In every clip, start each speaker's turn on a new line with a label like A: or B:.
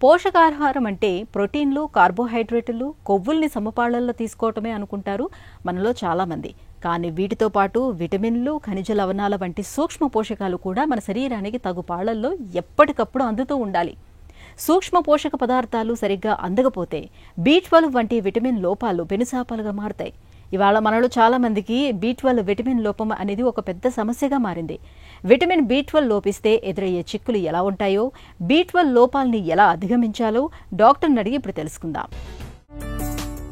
A: పోషకాహారం అంటే ప్రోటీన్లు, కార్బోహైడ్రేట్లు, కొవ్వుల్ని సమపాళ్లలో తీసుకోవటమే అనుకుంటారు మనలో చాలామంది. కానీ వీటితో పాటు విటమిన్లు, ఖనిజ లవణాల వంటి సూక్ష్మ పోషకాలు కూడా మన శరీరానికి తగు పాళ్లల్లో ఎప్పటికప్పుడు అందుతూ ఉండాలి. సూక్ష్మ పోషక పదార్థాలు సరిగ్గా అందకపోతే B12 వంటి విటమిన్ లోపాలు పెనుశాపాలుగా మారుతాయి. ఇవాళ మనలో చాలా మందికి B12 విటమిన్ లోపం అనేది ఒక పెద్ద సమస్యగా మారింది. విటమిన్ B12 లోపిస్తే ఎదురయ్యే చిక్కులు ఎలా ఉంటాయో, B12 లోపాలని ఎలా అధిగమించాలో డాక్టర్ని అడిగి ఇప్పుడు తెలుసుకుందాం.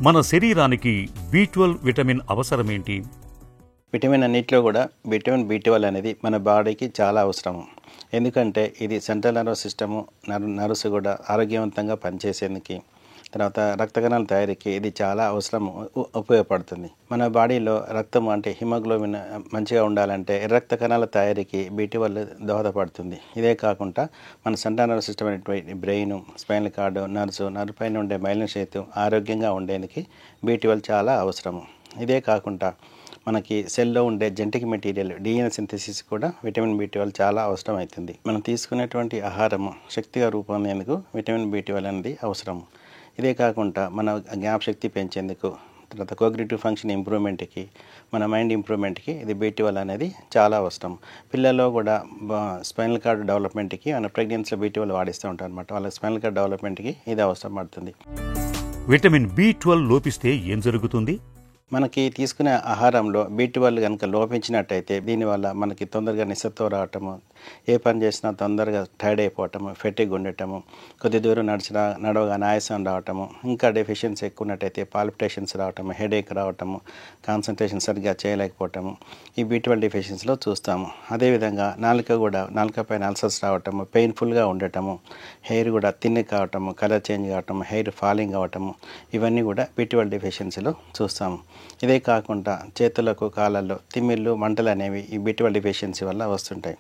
B: మన శరీరానికి B12 విటమిన్ అవసరమేంటి?
C: విటమిన్ అన్నింటిలో కూడా విటమిన్ B12 అనేది మన బాడీకి చాలా అవసరం. ఎందుకంటే ఇది సెంట్రల్ నర్వస్ సిస్టము, నర్వ్స్ కూడా ఆరోగ్యవంతంగా పనిచేసేందుకు, తర్వాత రక్త కణాల తయారీకి ఇది చాలా అవసరం, ఉపయోగపడుతుంది. మన బాడీలో రక్తం అంటే హిమోగ్లోబిన్ మంచిగా ఉండాలంటే రక్త కణాల తయారీకి B12 దోహదపడుతుంది. ఇదే కాకుండా మన సెంట్రల్ నర్వస్ సిస్టమ్ అనేటువంటి బ్రెయిన్, స్పైనల్ కార్డు, నర్వ్ పైన ఉండే మైలిన్ షీత్ ఆరోగ్యంగా ఉండేందుకు B12 చాలా అవసరము. ఇదే కాకుండా మనకి సెల్లో ఉండే జెనెటిక్ మెటీరియల్ DNA సింథసిస్ కూడా విటమిన్ B12 చాలా అవసరం అవుతుంది. మనం తీసుకునేటువంటి ఆహారము శక్తిగా రూపొందేందుకు విటమిన్ B12 అనేది అవసరం. ఇదే కాకుండా మన జ్ఞాపశక్తి పెంచేందుకు, తర్వాత కోగ్నిటివ్ ఫంక్షన్ ఇంప్రూవ్మెంట్కి, మన మైండ్ ఇంప్రూవ్మెంట్కి ఇది B12 అనేది చాలా అవసరం. పిల్లల్లో కూడా స్పైనల్ కార్డ్ డెవలప్మెంట్కి మన ప్రెగ్నెన్సీలో B12 వాడిస్తూ ఉంటారు అనమాట. వాళ్ళ స్పైనల్ కార్డ్ డెవలప్మెంట్కి ఇది అవసరం పడుతుంది.
B: విటమిన్ B12 లోపిస్తే ఏం జరుగుతుంది?
C: మనకి తీసుకునే ఆహారంలో B12 కనుక లోపించినట్టయితే దీనివల్ల మనకి తొందరగా నిస్సత్వం రావటము, ఏ పని చేసినా తొందరగా టైర్డ్ అయిపోవటము, ఫెటిగ్ ఉండటము, కొద్ది దూరం నడవగానే ఆయాసం రావటము, ఇంకా డెఫిషియన్సీ ఎక్కువ ఉన్నట్టయితే పాల్పిటేషన్స్ రావటము, హెడేక్ రావటము, కాన్సన్ట్రేషన్ సరిగ్గా చేయలేకపోవటము, ఈ B12 డెఫిషియన్సీలో చూస్తాము. అదేవిధంగా నాలుక పైన అల్సర్స్ రావటము, పెయిన్ఫుల్గా ఉండటము, హెయిర్ కూడా థిన్ కావటము, కలర్ చేంజ్ కావటము, హెయిర్ ఫాలింగ్ అవ్వటము, ఇవన్నీ కూడా B12 డెఫిషియన్సీలో చూస్తాము. ఇదే కాకుండా చేతులకు, కాళ్ళల్లో తిమ్మిళ్ళు, మంటలు అనేవి ఈ B12 డెఫిషియన్సీ వల్ల వస్తుంటాయి.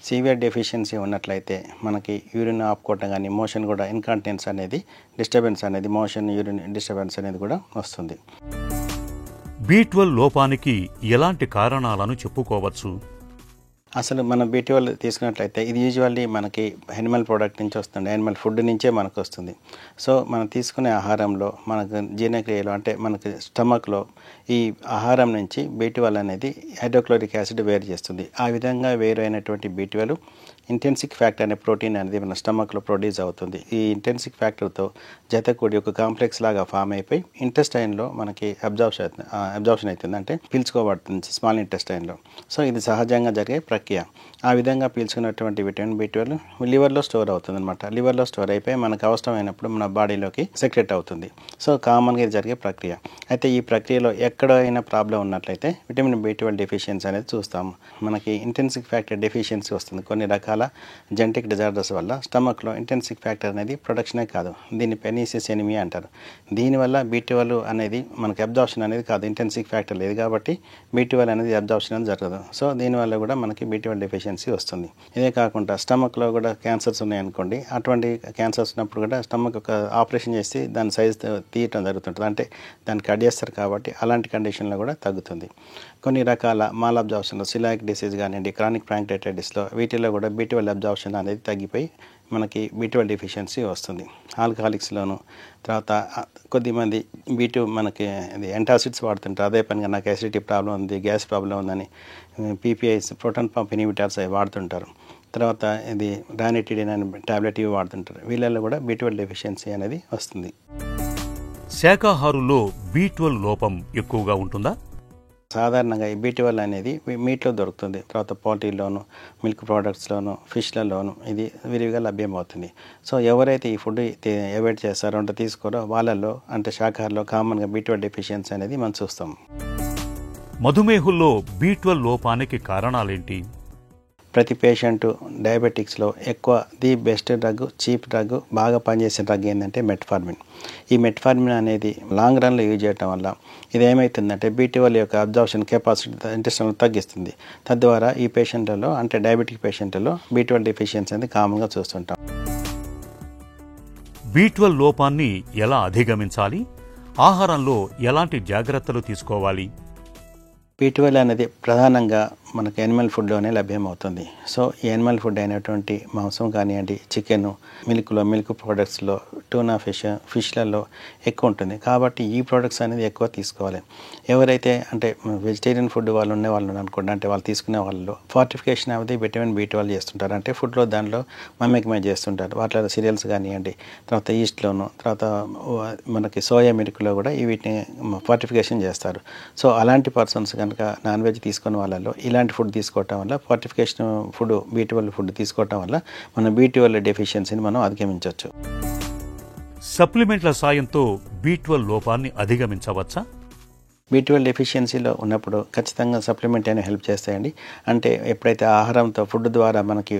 C: సివియర్ డెఫిషియన్సీ ఉన్నట్లయితే మనకి యూరిన్ ఆపుకోవటం కానీ, మోషన్ కూడా ఇన్కాంటినెన్స్ అనేది, డిస్టర్బెన్స్ అనేది, మోషన్ యూరిన్ డిస్టర్బెన్స్ అనేది కూడా వస్తుంది.
B: B12 లోపానికి ఎలాంటి కారణాలను చెప్పుకోవచ్చు?
C: అసలు మనం B12 తీసుకున్నట్లయితే ఇది యూజువల్లీ మనకి యానిమల్ ప్రోడక్ట్ నుంచి వస్తుంది, యానిమల్ ఫుడ్ నుంచే మనకు వస్తుంది. సో మనం తీసుకునే ఆహారంలో మనకు జీర్ణక్రియలో అంటే మనకి స్టమక్లో ఈ ఆహారం నుంచి B12 అనేది హైడ్రోక్లోరిక్ యాసిడ్ వేరు చేస్తుంది. ఆ విధంగా వేరు అయినటువంటి B12 ఇంటెన్సిక్ ఫ్యాక్టర్ అనే ప్రోటీన్ అనేది మన స్టమక్లో ప్రొడ్యూస్ అవుతుంది. ఈ ఇంటెన్సిక్ ఫ్యాక్టర్తో జతకూడి ఒక కాంప్లెక్స్ లాగా ఫామ్ అయిపోయి ఇంటెస్టైన్లో మనకి అబ్జార్ప్షన్ అవుతుంది, అంటే పీల్చుకోబడుతుంది స్మాల్ ఇంటెస్టైన్లో. సో ఇది సహజంగా జరిగే ప్రక్రియ. ఆ విధంగా పీల్చుకున్నటువంటి విటమిన్ B12 లివర్లో స్టోర్ అవుతుంది అనమాట. లివర్లో స్టోర్ అయిపోయి మనకు అవసరమైనప్పుడు మన బాడీలోకి సెక్రెట్ అవుతుంది. సో కామన్గా ఇది జరిగే ప్రక్రియ. అయితే ఈ ప్రక్రియలో ఎక్కడైనా ప్రాబ్లం ఉన్నట్లయితే విటమిన్ B12 డెఫిషియన్సీ అనేది చూస్తాము. మనకి ఇంటెన్సిక్ ఫ్యాక్టర్ డెఫిషియన్సీ వస్తుంది. కొన్ని రకాల జెనెటిక్ డిజార్డర్స్ వల్ల స్టమక్లో ఇంటెన్సిక్ ఫ్యాక్టర్ అనేది ప్రొడక్షనే కాదు, దీన్ని పెర్నీసియస్ ఎనిమియా అంటారు. దీనివల్ల B12 అనేది మనకి అబ్జార్ప్షన్ అనేది కాదు, ఇంటెన్సిక్ ఫ్యాక్టర్ లేదు కాబట్టి B12 అనేది అబ్జార్ప్షన్ అనేది జరగదు. సో దీనివల్ల కూడా మనకి B12 డెఫిషియన్సీ వస్తుంది. ఇదే కాకుండా స్టమక్లో కూడా క్యాన్సర్స్ ఉన్నాయనుకోండి, అటువంటి క్యాన్సర్స్ ఉన్నప్పుడు కూడా స్టమక్ ఒక ఆపరేషన్ చేసి దాని సైజ్ తీయటం జరుగుతుంటుంది, అంటే దాన్ని కట్ చేస్తారు కాబట్టి అలాంటి కండిషన్లో కూడా తగ్గుతుంది. కొన్ని రకాల మాల్ అబ్జార్ప్షన్లో సిలాయిక్ డిసీజ్ కానివ్వండి, క్రానిక్ ప్యాంక్రెటైటిస్లో వీటిలో కూడా B12 అబ్జార్ప్షన్ అనేది తగ్గిపోయి మనకి B12 డెఫిషియన్సీ వస్తుంది. ఆల్కహాలిక్స్లోను, తర్వాత కొద్దిమంది B2 మనకి ఇది యాంటాసిడ్స్ వాడుతుంటారు. అదే పనిగా నాకు యాసిడిటీ ప్రాబ్లం ఉంది, గ్యాస్ ప్రాబ్లం ఉందని PPIs, ప్రోటాన్ పంప్ ఇన్హిబిటర్స్ అవి వాడుతుంటారు. తర్వాత ఇది రానిటిడిన్ అనే టాబ్లెట్ ఇవి వాడుతుంటారు. వీళ్ళల్లో కూడా B12 డెఫిషియన్సీ అనేది వస్తుంది.
B: శాకాహారుల్లో B12 లోపం ఎక్కువగా ఉంటుందా?
C: సాధారణంగా ఈ B12 అనేది మీట్లో దొరుకుతుంది, తర్వాత పౌల్ట్రీలోను, మిల్క్ ప్రోడక్ట్స్లోను, ఫిష్లలోను ఇది విరివిగా లభ్యమవుతుంది. సో ఎవరైతే ఈ ఫుడ్ అవాయిడ్ చేస్తారో అంటే తీసుకోరో వాళ్ళల్లో అంటే శాకాహారంలో కామన్గా B12 డెఫిషియన్సీ అనేది మనం చూస్తాం.
B: మధుమేహుల్లో B12 లోపానికి కారణాలేంటి?
C: ప్రతి పేషెంటు డయాబెటిక్స్లో ఎక్కువ the best drug, cheap drug, బాగా పనిచేసే డ్రగ్ ఏంటంటే మెట్ఫార్మిన్. ఈ మెట్ఫార్మిన్ అనేది లాంగ్ రన్లో యూజ్ చేయడం వల్ల ఇది ఏమవుతుందంటే B12 యొక్క అబ్జార్ప్షన్ కెపాసిటీ ఇంటెస్టైన్లో తగ్గిస్తుంది. తద్వారా ఈ పేషెంట్లలో అంటే డయాబెటిక్ పేషెంట్లలో B12 డెఫిషియన్సీ అనేది కామన్గా చూస్తుంటాం.
B: B12 లోపాన్ని ఎలా అధిగమించాలి? ఆహారంలో ఎలాంటి జాగ్రత్తలు తీసుకోవాలి?
C: B12 అనేది ప్రధానంగా మనకు యానిమల్ ఫుడ్లోనే లభ్యమవుతుంది. సో ఈ యానిమల్ ఫుడ్ అయినటువంటి మాంసం కానివ్వండి, చికెన్, మిల్క్ ప్రోడక్ట్స్లో, టూనా ఫిష్లలో ఎక్కువ ఉంటుంది. కాబట్టి ఈ ప్రోడక్ట్స్ అనేది ఎక్కువ తీసుకోవాలి. ఎవరైతే అంటే వెజిటేరియన్ ఫుడ్ వాళ్ళు అనుకోండి, అంటే వాళ్ళు తీసుకునే వాళ్ళు ఫార్టిఫికేషన్ అనేది విటమిన్ B12 చేస్తుంటారు. అంటే ఫుడ్లో దాంట్లో మమ్మకమే చేస్తుంటారు. వాటిలో సీరియల్స్ కానివ్వండి, తర్వాత ఈస్ట్లోను, తర్వాత మనకి సోయా మిల్క్లో కూడా వీటిని ఫార్టిఫికేషన్ చేస్తారు. సో అలాంటి పర్సన్స్ కనుక నాన్ వెజ్ తీసుకునే వాళ్ళలో ఇలాంటి ఫుడ్ తీసుకోవటం వల్ల, ఫార్టిఫికేషన్ ఫుడ్ B12 ఫుడ్ తీసుకోవటం వల్ల మన B12 డెఫిషియన్సీని మనం అధిగమించవచ్చు.
B: సప్లిమెంట్ల సాయంతో B12 లోపాన్ని అధిగమించవచ్చా?
C: B12 డెఫిషియన్సీలో ఉన్నప్పుడు ఖచ్చితంగా సప్లిమెంట్ అయినా హెల్ప్ చేస్తాయండి. అంటే ఎప్పుడైతే ఆహారంతో ఫుడ్ ద్వారా మనకి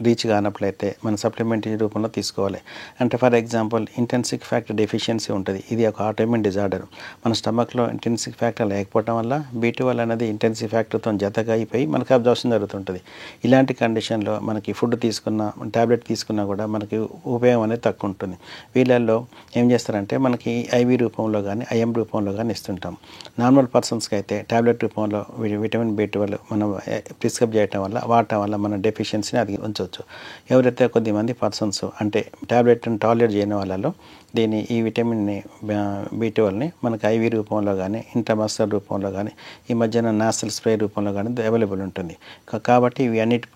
C: రీచ్ కానప్పుడైతే మన సప్లిమెంటరీ రూపంలో తీసుకోవాలి. అంటే for example intrinsic factor deficiency ఉంటుంది. ఇది ఒక ఆటోఇమ్యూన్ డిజార్డర్. మన స్టమక్లో ఇంటెన్సిక్ ఫ్యాక్టర్ లేకపోవడం వల్ల B12 అనేది ఇంటెన్సిక్ ఫ్యాక్టర్తో జతగా అయిపోయి మనకి అబ్జార్ప్షన్ జరుగుతుంటుంది. ఇలాంటి కండిషన్లో మనకి ఫుడ్ తీసుకున్న, ట్యాబ్లెట్ తీసుకున్నా కూడా మనకి ఉపయోగం అనేది తక్కువ ఉంటుంది. వీళ్ళల్లో ఏం చేస్తారంటే మనకి IV రూపంలో కానీ IM రూపంలో కానీ ఇస్తుంటాం. నార్మల్ పర్సన్స్కి అయితే ట్యాబ్లెట్ రూపంలో విటమిన్ B12 మనం ప్రిస్క్రైబ్ చేయటం వల్ల, వాడటం వల్ల మన డెఫిషియన్సీని అది ఉంచవచ్చు. ఎవరైతే కొద్దిమంది పర్సన్స్ అంటే ట్యాబ్లెట్ని టాలరేట్ చేయని వాళ్ళలో ఈ విటమిన్ని B12ని మనకు IV రూపంలో కానీ, ఇంట్రామస్కులర్ రూపంలో కానీ, ఈ మధ్యన నాసల్ స్ప్రే రూపంలో కానీ అవైలబుల్ ఉంటుంది. కాబట్టి ఇవి అన్నిటి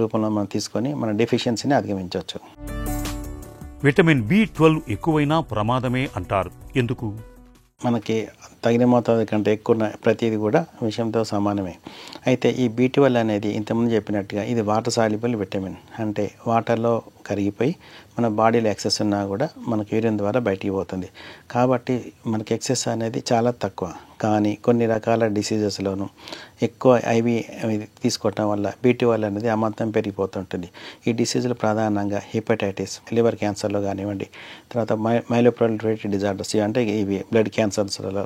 C: రూపంలో మనం తీసుకొని మన డెఫిషియన్సీని అధిగమించవచ్చు.
B: విటమిన్ B12 ఎక్కువైనా ప్రమాదమే అంటారు. ఎందుకు?
C: మనకి తగిన మోతాదు కంటే ఎక్కువ ప్రతిదీ కూడా విషయంతో సమానమే. అయితే ఈ B12 అనేది ఇంతకుముందు చెప్పినట్టుగా ఇది వాటర్ సాల్యుబుల్ విటమిన్. అంటే వాటర్లో కరిగిపోయి మన బాడీలో ఎక్సెస్ ఉన్నా కూడా మనకి యూరిన్ ద్వారా బయటికి పోతుంది. కాబట్టి మనకి ఎక్సెస్ అనేది చాలా తక్కువ. కానీ కొన్ని రకాల డిసీజెస్లోనూ ఎక్కువ IV తీసుకోవటం వల్ల B12 అనేది అమాంతం పెరిగిపోతుంటుంది. ఈ డిసీజులు ప్రధానంగా హెపటైటిస్, లివర్ క్యాన్సర్లో కానివ్వండి, తర్వాత మైలోప్రోలిఫరేటివ్ డిజార్డర్స్ అంటే ఇవి బ్లడ్ క్యాన్సర్స్లలో,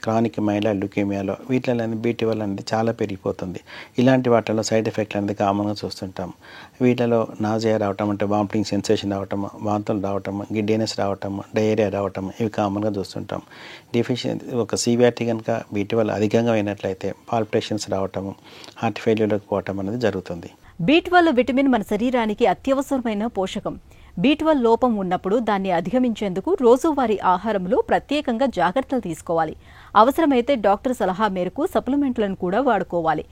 C: క్రానిక్ మైలాయిడ్ ల్యూకేమియాలో వీటిలో B12 అనేది చాలా పెరిగిపోతుంది. ఇలాంటి వాటిలో సైడ్ ఎఫెక్ట్ అనేది కామన్గా చూస్తుంటాం. వీటిలో నాజియా రావటం, అంటే వామిటింగ్ సెన్సేషన్ రావటం, వాంతులు రావటం, గిడ్డీనెస్ రావటం, డయేరియా రావటం ఇవి కామన్గా చూస్తుంటాం. డెఫిషియన్సీ ఒక సివియారిటీ కనుక B12 అధికంగా అయినట్లయితే పాల్పిటేషన్స్ రావటము, హార్ట్ ఫెయిల్యూర్లకు పోవటం అనేది జరుగుతుంది.
A: B12 విటమిన్ మన శరీరానికి అత్యవసరమైన పోషకం. B12 లోపం ఉన్నప్పుడు దాన్ని అధిగమించేందుకు రోజువారీ ఆహారంలో ప్రత్యేకంగా జాగ్రత్తలు తీసుకోవాలి. అవసరమైతే డాక్టర్ సలహా మేరకు సప్లిమెంట్లను కూడా వాడుకోవాలి.